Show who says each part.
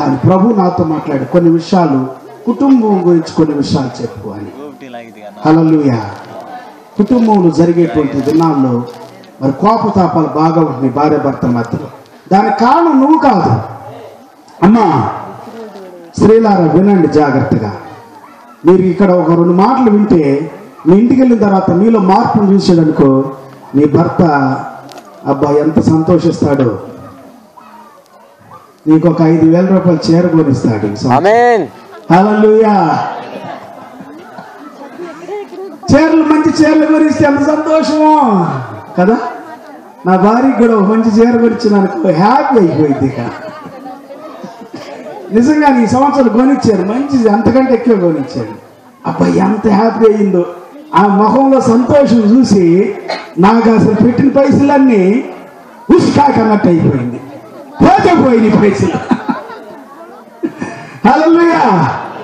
Speaker 1: కానీ ప్రభు నాతో మాట్లాడి కొన్ని విషయాలు, కుటుంబం గురించి కొన్ని విషయాలు చెప్పు అని. హల్లెలూయా. కుటుంబంలో జరిగేటువంటి దినాల్లో మరి కోపతాపాలు బాగా ఉంటుంది భార్య భర్తల మధ్యలో. దానికి కారణం నువ్వు కాదు. అమ్మా స్త్రీలారా వినండి జాగ్రత్తగా. మీరు ఇక్కడ ఒక 2 మాటలు వింటే మీ ఇంటికి వెళ్ళిన తర్వాత మీలో మార్పును చూసాడనుకో, నీ భర్త అబ్బా ఎంత సంతోషిస్తాడో, నీకు ఒక 5,000 రూపాయలు చీర కొనిస్తాడు. హల్లెలూయా. చీరలు, మంచి చీరలు కొనిస్తే ఎంత సంతోషమో కదా. నా భార్యకి కూడా ఒక మంచి చీర కొనిచ్చినానుకో హ్యాపీ అయిపోయింది. ఇక నిజంగా ఈ సంవత్సరం కొనిచ్చారు, మంచిది, అంతకంటే ఎక్కువ కొనిచ్చాడు. అబ్బాయి ఎంత హ్యాపీ అయిందో. ఆ ముఖంలో సంతోషం చూసి నాకు అసలు పెట్టిన పైసలన్నీ ఉష్కాకన్నట్టు అయిపోయింది. పోతే పోయినాయి పైసలు. హల్లెలూయా.